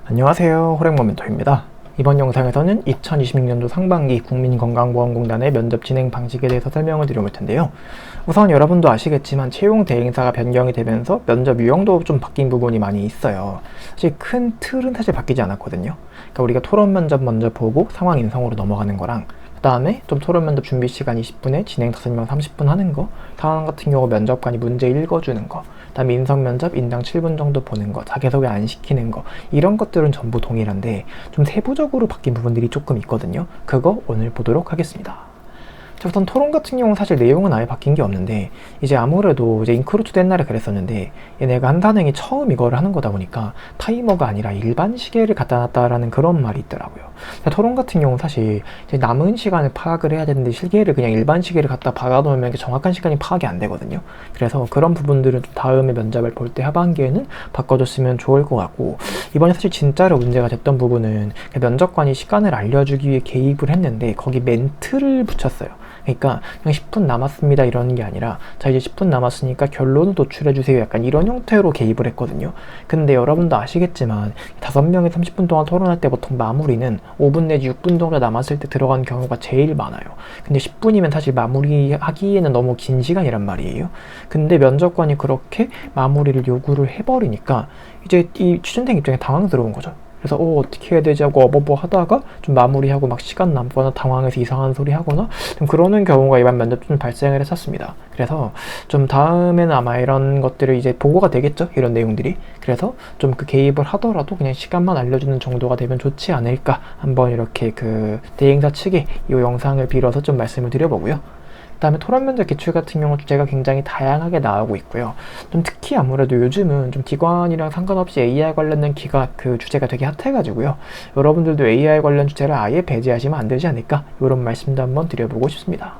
안녕하세요, 호랭모멘토입니다. 이번 영상에서는 2026년도 상반기 국민건강보험공단의 면접 진행 방식에 대해서 설명을 드려볼 텐데요. 우선 여러분도 아시겠지만 채용 대행사가 변경이 되면서 면접 유형도 좀 바뀐 부분이 많이 있어요. 사실 큰 틀은 사실 바뀌지 않았거든요. 그러니까 우리가 토론 면접 먼저 보고 상황 인성으로 넘어가는 거랑 그 다음에 좀 토론 면접 준비 시간 20분에 진행 5명 30분 하는 거, 상황 같은 경우 면접관이 문제 읽어주는 거, 그 다음에 인성 면접 인당 7분 정도 보는 거, 자기소개 안 시키는 거, 이런 것들은 전부 동일한데 좀 세부적으로 바뀐 부분들이 조금 있거든요. 그거 오늘 보도록 하겠습니다. 자, 우선 토론 같은 경우는 사실 내용은 아예 바뀐 게 없는데 이제 아무래도 이제 인크루트도 옛날에 그랬었는데 얘네가 한단행이 처음 이거를 하는 거다 보니까 타이머가 아니라 일반 시계를 갖다 놨다라는 그런 말이 있더라고요. 토론 같은 경우는 사실 이제 남은 시간을 파악을 해야 되는데 시계를 그냥 일반 시계를 갖다 박아놓으면 정확한 시간이 파악이 안 되거든요. 그래서 그런 부분들은 좀 다음에 면접을 볼 때 하반기에는 바꿔줬으면 좋을 것 같고, 이번에 사실 진짜로 문제가 됐던 부분은 면접관이 시간을 알려주기 위해 개입을 했는데 거기 멘트를 붙였어요. 그러니까 그냥 10분 남았습니다 이러는 게 아니라 자 이제 10분 남았으니까 결론을 도출해주세요 약간 이런 형태로 개입을 했거든요. 근데 여러분도 아시겠지만 5명이 30분 동안 토론할 때 보통 마무리는 5분 내지 6분 정도 남았을 때 들어가는 경우가 제일 많아요. 근데 10분이면 사실 마무리하기에는 너무 긴 시간이란 말이에요. 근데 면접관이 그렇게 마무리를 요구를 해버리니까 이제 이 취준생 입장에 당황스러운 거죠. 그래서 어떻게 해야 되지 하고 어버버 하다가 좀 마무리하고 막 시간 남거나 당황해서 이상한 소리 하거나 좀 그러는 경우가 이번 면접 좀 발생을 했었습니다. 그래서 좀 다음에는 아마 이런 것들을 이제 보고가 되겠죠, 이런 내용들이. 그래서 좀 그 개입을 하더라도 그냥 시간만 알려주는 정도가 되면 좋지 않을까, 한번 이렇게 그 대행사 측에 이 영상을 빌어서 좀 말씀을 드려보고요. 그 다음에 토론 면접 기출 같은 경우 주제가 굉장히 다양하게 나오고 있고요. 좀 특히 아무래도 요즘은 좀 기관이랑 상관없이 AI 관련된 그 주제가 되게 핫해가지고요. 여러분들도 AI 관련 주제를 아예 배제하시면 안 되지 않을까, 이런 말씀도 한번 드려보고 싶습니다.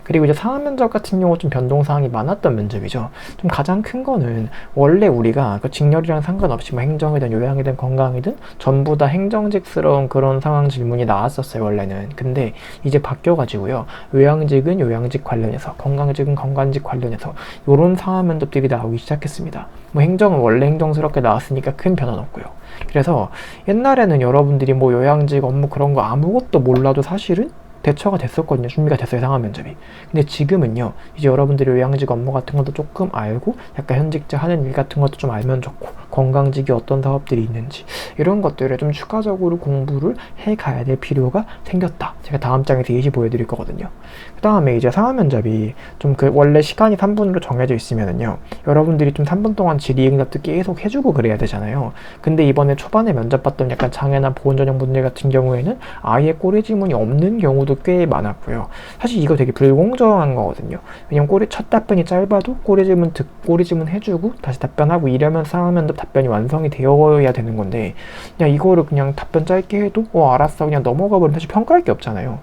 그리고 이제 상황 면접 같은 경우 좀 변동사항이 많았던 면접이죠. 좀 가장 큰 거는 원래 우리가 그 직렬이랑 상관없이 뭐 행정이든 요양이든 건강이든 전부 다 행정직스러운 그런 상황 질문이 나왔었어요, 원래는. 근데 이제 바뀌어가지고요. 요양직은 요양직 관련해서, 건강직은 건강직 관련해서 이런 상황 면접들이 나오기 시작했습니다. 뭐 행정은 원래 행정스럽게 나왔으니까 큰 변화는 없고요. 그래서 옛날에는 여러분들이 뭐 요양직 업무 그런 거 아무것도 몰라도 사실은 대처가 됐었거든요. 준비가 됐어요, 상황 면접이. 근데 지금은요, 이제 여러분들이 요양직 업무 같은 것도 조금 알고 약간 현직자 하는 일 같은 것도 좀 알면 좋고, 건강직이 어떤 사업들이 있는지 이런 것들을 좀 추가적으로 공부를 해가야 될 필요가 생겼다. 제가 다음 장에서 예시 보여드릴 거거든요. 그 다음에 이제 상황 면접이 좀 그 원래 시간이 3분으로 정해져 있으면은요, 여러분들이 좀 3분 동안 질의응답도 계속 해주고 그래야 되잖아요. 근데 이번에 초반에 면접 봤던 약간 장애나 보건전형 분들 같은 경우에는 아예 꼬리 질문이 없는 경우도 꽤 많았고요. 사실 이거 되게 불공정한 거거든요. 왜냐면 첫 답변이 짧아도 꼬리 질문 해주고 다시 답변하고 이러면 상황 면접 답변이 완성이 되어야 되는 건데, 그냥 이거를 그냥 답변 짧게 해도 알았어 그냥 넘어가 버리면 사실 평가할 게 없잖아요.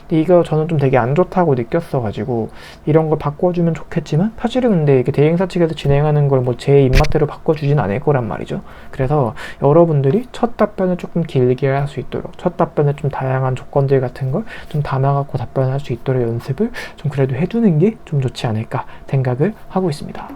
근데 이거 저는 좀 되게 안 좋다고 느꼈어가지고 이런 걸 바꿔주면 좋겠지만, 사실은 근데 이게 대행사 측에서 진행하는 걸 뭐 제 입맛대로 바꿔주진 않을 거란 말이죠. 그래서 여러분들이 첫 답변을 조금 길게 할 수 있도록, 첫 답변에 좀 다양한 조건들 같은 걸 좀 담아갖고 답변할 수 있도록 연습을 좀 그래도 해두는 게 좀 좋지 않을까 생각을 하고 있습니다.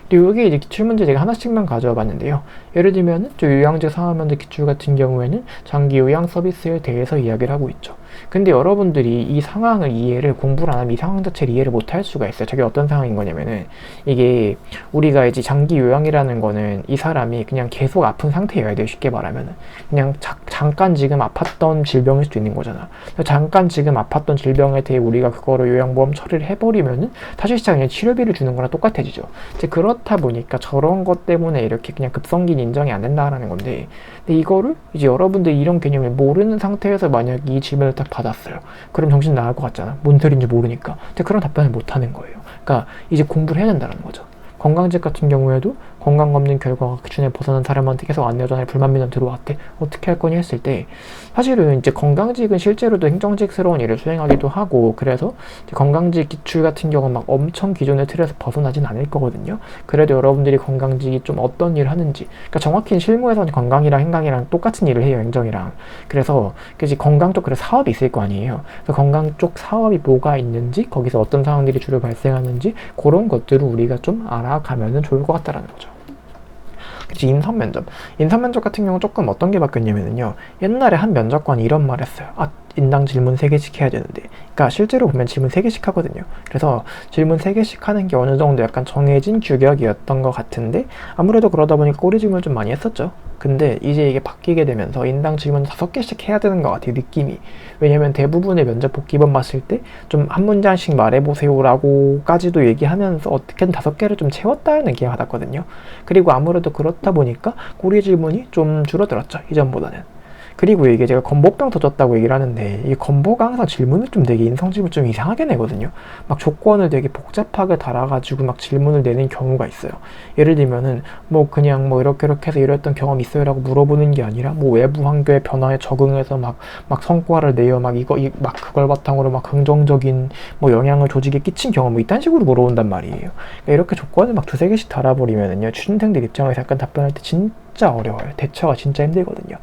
그리고 여기 이제 기출문제 제가 하나씩만 가져와 봤는데요. 예를 들면 요양직 상황면접 기출 같은 경우에는 장기 요양 서비스에 대해서 이야기를 하고 있죠. 근데 여러분들이 이 상황을 공부를 안 하면 이 상황 자체를 이해를 못 할 수가 있어요. 저게 어떤 상황인 거냐면은, 이게 우리가 이제 장기 요양이라는 거는 이 사람이 그냥 계속 아픈 상태여야 돼요. 쉽게 말하면은 그냥 잠깐 지금 아팠던 질병일 수도 있는 거잖아. 잠깐 지금 아팠던 질병에 대해 우리가 그거를 요양보험 처리를 해버리면은 사실상 그냥 치료비를 주는 거랑 똑같아지죠. 이제 그렇다 보니까 저런 것 때문에 이렇게 그냥 급성기는 인정이 안 된다라는 건데, 근데 이거를 이제 여러분들이 이런 개념을 모르는 상태에서 만약 이 질문을 딱 받았어요. 그럼 정신 나갈 것 같잖아. 뭔 소리인지 모르니까. 근데 그런 답변을 못 하는 거예요. 그러니까 이제 공부를 해야 된다는 거죠. 건강직 같은 경우에도 건강검진 결과가 기준에 벗어난 사람한테 계속 안내 전화에 불만 민원 들어왔대. 어떻게 할 거니 했을 때, 사실은 이제 건강직은 실제로도 행정직스러운 일을 수행하기도 하고, 그래서 이제 건강직 기출 같은 경우는 막 엄청 기존의 틀에서 벗어나진 않을 거거든요. 그래도 여러분들이 건강직이 좀 어떤 일을 하는지, 그러니까 정확히 실무에서는 건강이랑 행강이랑 똑같은 일을 해요, 행정이랑. 그래서 건강 쪽 그래서 사업이 있을 거 아니에요. 그래서 건강 쪽 사업이 뭐가 있는지, 거기서 어떤 상황들이 주로 발생하는지, 그런 것들을 우리가 좀 알아가면은 좋을 것 같다라는 거죠. 이제 인선 면접. 인선 면접 같은 경우 조금 어떤 게 바뀌었냐면요. 옛날에 한 면접관이 이런 말 했어요. 아, 인당 질문 3개씩 해야 되는데. 그러니까 실제로 보면 질문 3개씩 하거든요. 그래서 질문 3개씩 하는 게 어느 정도 약간 정해진 규격이었던 것 같은데 아무래도 그러다 보니까 꼬리 질문을 좀 많이 했었죠. 근데 이제 이게 바뀌게 되면서 인당 질문 5개씩 해야 되는 것 같아요, 느낌이. 왜냐면 대부분의 면접 복귀본 봤을 때 좀 한 문장씩 말해보세요라고까지도 얘기하면서 어떻게든 5개를 좀 채웠다는 느낌이 받았거든요. 그리고 아무래도 그렇다 보니까 꼬리 질문이 좀 줄어들었죠, 이전보다는. 그리고 이게 제가 건보병 터졌다고 얘기를 하는데 이 건보가 항상 질문을 좀 되게 인성 질문 좀 이상하게 내거든요. 막 조건을 되게 복잡하게 달아가지고 막 질문을 내는 경우가 있어요. 예를 들면은 뭐 그냥 뭐 이렇게 해서 이랬던 경험 있어요라고 물어보는 게 아니라 뭐 외부 환경의 변화에 적응해서 막 성과를 내요, 막 막 그걸 바탕으로 막 긍정적인 뭐 영향을 조직에 끼친 경험 뭐 이딴 식으로 물어본단 말이에요. 그러니까 이렇게 조건을 막 2-3개씩 달아버리면은요, 취준생들 입장에서 약간 답변할 때 진짜 어려워요. 대처가 진짜 힘들거든요.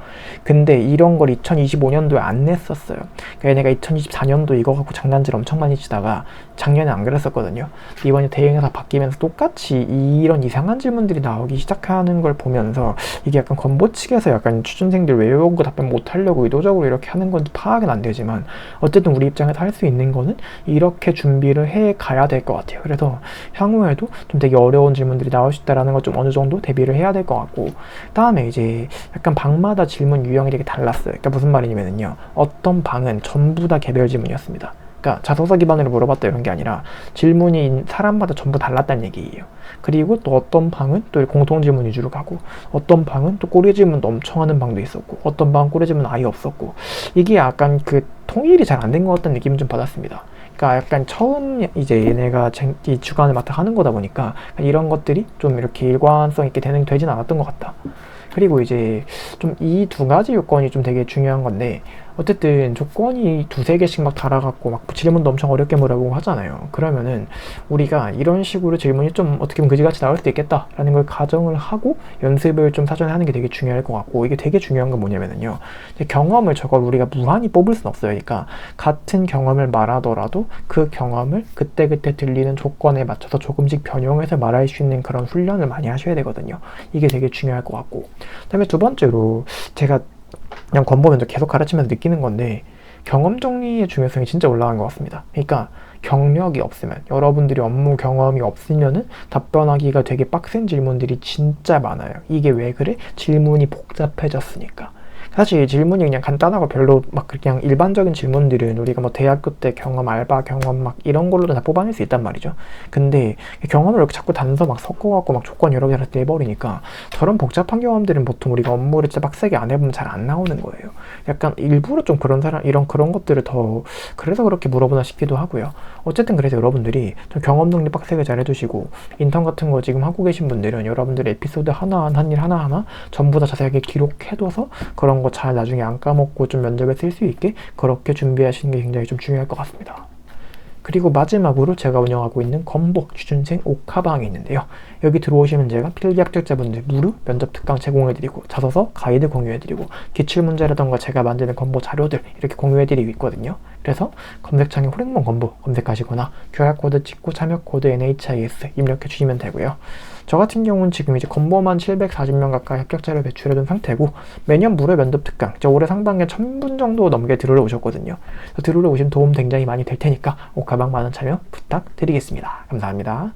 근데 이런 걸 2025년도에 안 냈었어요. 그러니까 얘네가 2024년도 이거 갖고 장난질 엄청 많이 치다가 작년에 안 그랬었거든요. 이번에 대행사 바뀌면서 똑같이 이런 이상한 질문들이 나오기 시작하는 걸 보면서 이게 약간 건보 측에서 약간 취준생들 외우고 답변 못하려고 의도적으로 이렇게 하는 건지 파악은 안 되지만 어쨌든 우리 입장에서 할 수 있는 거는 이렇게 준비를 해 가야 될 것 같아요. 그래서 향후에도 좀 되게 어려운 질문들이 나올 수 있다라는 걸 좀 어느 정도 대비를 해야 될 것 같고, 다음에 이제 약간 방마다 질문 유형이 되게 달랐어요. 그러니까 무슨 말이냐면요, 어떤 방은 전부 다 개별 질문이었습니다. 그러니까 자소서 기반으로 물어봤다 이런 게 아니라 질문이 사람마다 전부 달랐다는 얘기예요. 그리고 또 어떤 방은 또 공통 질문 위주로 가고, 어떤 방은 또 꼬리 질문도 엄청 하는 방도 있었고, 어떤 방은 꼬리 질문 아예 없었고, 이게 약간 그 통일이 잘 안 된 것 같다는 느낌을 좀 받았습니다. 그러니까 약간 처음 이제 얘네가 이 주관을 맡아 하는 거다 보니까 이런 것들이 좀 이렇게 일관성 있게 되진 않았던 것 같다. 그리고 이제 좀 이 2가지 요건이 좀 되게 중요한 건데, 어쨌든 조건이 2-3개씩 막 달아갖고 막 질문도 엄청 어렵게 물어보고 하잖아요. 그러면은 우리가 이런 식으로 질문이 좀 어떻게 보면 그지같이 나올 수도 있겠다라는 걸 가정을 하고 연습을 좀 사전에 하는 게 되게 중요할 것 같고, 이게 되게 중요한 건 뭐냐면요, 경험을 저걸 우리가 무한히 뽑을 순 없어요. 그러니까 같은 경험을 말하더라도 그 경험을 그때그때 들리는 조건에 맞춰서 조금씩 변형해서 말할 수 있는 그런 훈련을 많이 하셔야 되거든요. 이게 되게 중요할 것 같고, 그다음에 2번째로 제가 그냥 건보 면접 계속 가르치면서 느끼는 건데, 경험 정리의 중요성이 진짜 올라간 것 같습니다. 그러니까 경력이 없으면, 여러분들이 업무 경험이 없으면은 답변하기가 되게 빡센 질문들이 진짜 많아요. 이게 왜 그래? 질문이 복잡해졌으니까. 사실 질문이 그냥 간단하고 별로 막 그냥 일반적인 질문들은 우리가 뭐 대학교 때 경험, 알바 경험 막 이런 걸로도 다 뽑아낼 수 있단 말이죠. 근데 경험을 이렇게 자꾸 단서 막 섞어갖고 막 조건 여러 개를 내버리니까 저런 복잡한 경험들은 보통 우리가 업무를 진짜 빡세게 안 해보면 잘 안 나오는 거예요. 약간 일부러 좀 그런 그런 것들을 더 그래서 그렇게 물어보나 싶기도 하고요. 어쨌든 그래서 여러분들이 좀 경험 정리 빡세게 잘 해두시고, 인턴 같은 거 지금 하고 계신 분들은 여러분들의 에피소드 하나하나, 한 일 하나하나 전부 다 자세하게 기록해둬서 그런 거 잘 나중에 안 까먹고 좀 면접에 쓸 수 있게 그렇게 준비하시는 게 굉장히 좀 중요할 것 같습니다. 그리고 마지막으로 제가 운영하고 있는 건보 취준생 옥하방이 있는데요. 여기 들어오시면 제가 필기 합격자분들 무료 면접 특강 제공해드리고, 자소서 가이드 공유해드리고, 기출문제라던가 제가 만드는 건보 자료들 이렇게 공유해드리고 있거든요. 그래서 검색창에 호랭몬 건보 검색하시거나 QR코드 찍고 참여코드 NHIS 입력해 주시면 되고요. 저 같은 경우는 지금 이제 건보만 740명 가까이 합격자를 배출해둔 상태고, 매년 무료 면접 특강, 올해 상반기에 1000분 정도 넘게 들으러 오셨거든요. 들으러 오신 도움 굉장히 많이 될 테니까 옥하방 많은 참여 부탁드리겠습니다. 감사합니다.